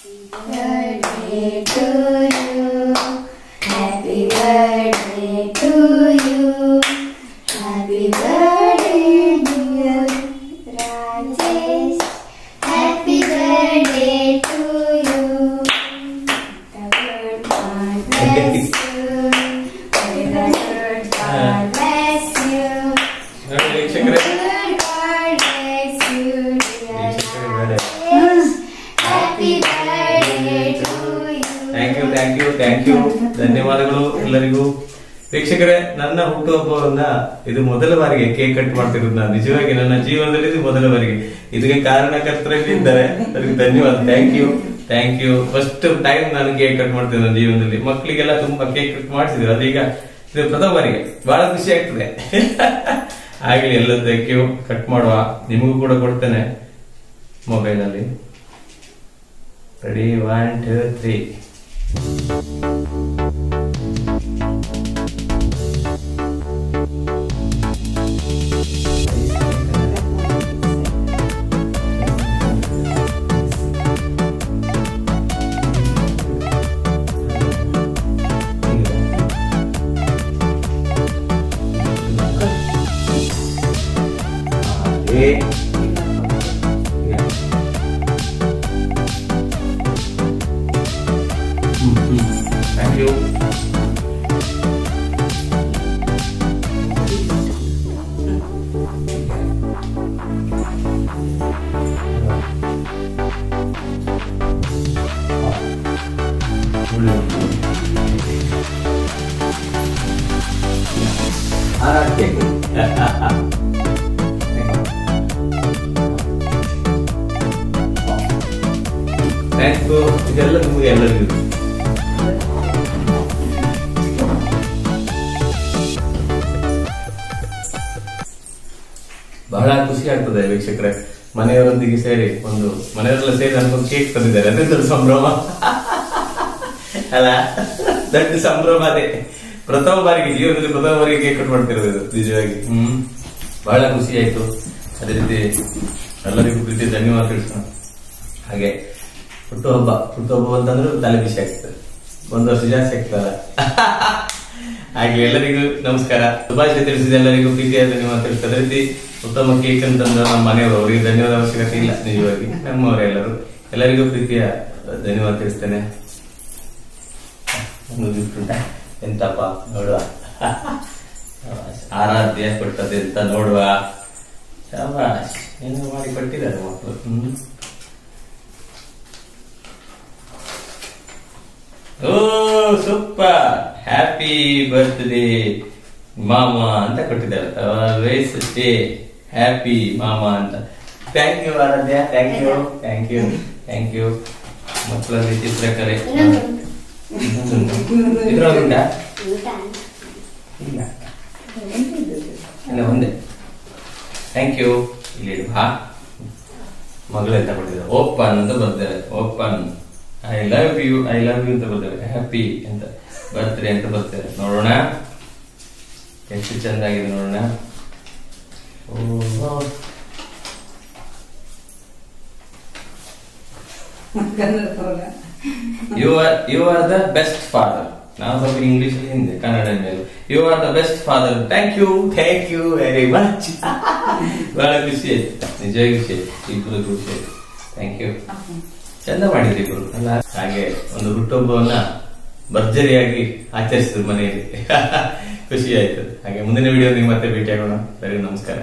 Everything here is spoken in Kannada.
birthday to you. Happy birthday to you. Happy birthday dear Rajesh. Happy birthday to you. The Lord God bless you. May the Lord God bless you. Good God bless you dear Rajesh. Happy birthday to you. Thank you ಧನ್ಯವಾದಗಳು ಎಲ್ಲರಿಗೂ. ವೀಕ್ಷಕರೇ, ನನ್ನ ಹುಟ್ಟುಹಬ್ಬವನ್ನ ಇದು ಮೊದಲ ಬಾರಿಗೆ ಕೇಕ್ ಕಟ್ ಮಾಡ್ತಿರೋದು ನಾನು. ನಿಜವಾಗಿ ನನ್ನ ಜೀವನದಲ್ಲಿ ಇದು ಮೊದಲ ಬಾರಿಗೆ. ಇದಕ್ಕೆ ಕಾರಣಕರ್ತರಲ್ಲಿ ಇದ್ದಾರೆ, ಅವರಿಗೆ ಧನ್ಯವಾದ. Thank you. ಫಸ್ಟ್ ಟೈಮ್ ನಾನು ಕೇಕ್ ಕಟ್ ಮಾಡ್ತಿದ್ದೆ ನನ್ನ ಜೀವನದಲ್ಲಿ. ಮಕ್ಕಳಿಗೆಲ್ಲ ತುಂಬಾ ಕೇಕ್ ಕಟ್ ಮಾಡಿಸಿದ್ರು, ಅದೀಗ ಇದು ಪ್ರಥಮ ಬಾರಿಗೆ. ಬಹಳ ಖುಷಿ ಆಗ್ತದೆ. ಆಗ್ಲಿ, ಎಲ್ಲ ಥ್ಯಾಂಕ್ ಯು. ಕಟ್ ಮಾಡುವ, ನಿಮಗೂ ಕೂಡ ಕೊಡ್ತೇನೆ ಮೊಬೈಲ್ ಅಲ್ಲಿ. Ready, 1 2 3. Thank you. Thank you. ಇದೆಲ್ಲ ನಿಮಗೆ ಎಲ್ಲರಿಗೂ. ಬಹಳ ಖುಷಿ ಆಗ್ತದೆ ವೀಕ್ಷಕರೇ. ಮನೆಯವರೊಂದಿಗೆ ಸೇರಿ ಮನೆಯವರೆಲ್ಲ ಸೇರಿ ನನ್ಗೊಂದು ಕೇಕ್ ತಂದಿದ್ದಾರೆ. ಅದೇ ದೊಡ್ಡ ಸಂಭ್ರಮ ಅಲ್ಲ, ದೊಡ್ಡ ಸಂಭ್ರಮ. ಅದೇ ಪ್ರಥಮ ಬಾರಿಗೆ, ಜೀವನದಲ್ಲಿ ಪ್ರಥಮ ಬಾರಿಗೆ ಕೇಕ್ ಕಟ್ ಮಾಡ್ತಿರೋದು ನಿಜವಾಗಿ. ಬಹಳ ಖುಷಿ ಆಯ್ತು. ಅದೇ ರೀತಿ ಎಲ್ಲರಿಗೂ ಪ್ರೀತಿ ಧನ್ಯವಾದ ತಿಳಿಸೋಣ. ಹಾಗೆ ಹುಟ್ಟುಹಬ್ಬ ಅಂತಂದ್ರೆ ತಲೆ ಬಿಸಿ ಆಗ್ತದೆ, 1 ವರ್ಷ ಜಾಸ್ತಿ ಆಗ್ತದಲ್ಲ. ಹಾಗೆ ಎಲ್ಲರಿಗೂ ನಮಸ್ಕಾರ, ಶುಭಾಶಯ ತಿಳಿಸಿದ ಎಲ್ಲರಿಗೂ ಪ್ರೀತಿಯ ಧನ್ಯವಾದ ತಿಳಿಸ್ತದೆ. ಅದೇ ರೀತಿ ಉತ್ತಮ ಕೇಕ್ ಅಂತಂದ್ರೆ ನಮ್ಮ ಮನೆಯವರು, ಅವರಿಗೆ ಧನ್ಯವಾದ ಅವಶ್ಯಕತೆ ಇಲ್ಲ, ನಿಜವಾಗಿ ಎಲ್ಲರಿಗೂ ಪ್ರೀತಿಯ ಧನ್ಯವಾದ ತಿಳಿಸ್ತೇನೆ. ಎಂತಪ್ಪ ನೋಡುವ, ಆರಾಧ್ಯ ಕೊಟ್ಟದೆ ಅಂತ ನೋಡುವ. ಶಾಬಾಷ್, ಏನು ಮಾಡಿ ಕೊಟ್ಟಿದ್ದಾರೆ ಮಕ್ಕಳು. ಓ ಸೂಪರ್, ಹ್ಯಾಪಿ ಬರ್ತ್ಡೇ ಮಾಮಾ ಅಂತ ಕೊಟ್ಟಿದ್ದಾರೆ. ಆಲ್ವೇಸ್ ಸ್ಟೇ ಹ್ಯಾಪಿ ಮಾಮಾ ಅಂತ. Thank you Aaradhya, thank you. ಮಕ್ಕಳಲ್ಲಿ ಚಿತ್ರಕಲೆ ಉಂಟಾ? ಇಲ್ಲ, ಒಂದೇ. Thank you. ಇಲ್ಲಿ ಬಾ, ಮಗಳೆಂತ ಕೊಟ್ಟಿದ್ದಾರೆ. ಓಪನ್ ಅಂತ ಬರ್ತಾರೆ. ಓಪನ್, ಐ ಲವ್ ಯು ಅಂತ ಬರ್ತಾರೆ. ಹ್ಯಾಪಿ ಅಂತ, ಬರ್ತ್ಡೇ ಅಂತ ಬರ್ತಾರೆ. ನೋಡೋಣ ಎಷ್ಟು ಚಂದಾಗಿದೆ ನೋಡೋಣ. You are the best father. ನಾವು ಸ್ವಲ್ಪ ಇಂಗ್ಲಿಷ್ ಹಿಂದೆ, ಕನ್ನಡ ಮೇಲೆ. You are the best father. Thank you very much. ಬಹಳ ಖುಷಿ ಆಯ್ತು, ನಿಜವಾಗಿ ಖುಷಿ ಆಯ್ತು. ಇಬ್ಬರು ಖುಷಿ ಆಯ್ತು. Thank you. ಚಂದ ಮಾಡಿದ್ರಿ ಇಬ್ರು ಅಲ್ಲ. ಹಾಗೆ ಒಂದು ಹುಟ್ಟುಹಬ್ಬವನ್ನ ಭರ್ಜರಿಯಾಗಿ ಆಚರಿಸಿದ್ರು ಮನೆಯಲ್ಲಿ. ಖುಷಿ ಆಯ್ತು. ಹಾಗೆ ಮುಂದಿನ ವಿಡಿಯೋ ನೀವು ಮತ್ತೆ ಭೇಟಿ ಆಗೋಣ. ಸರಿ, ನಮಸ್ಕಾರ.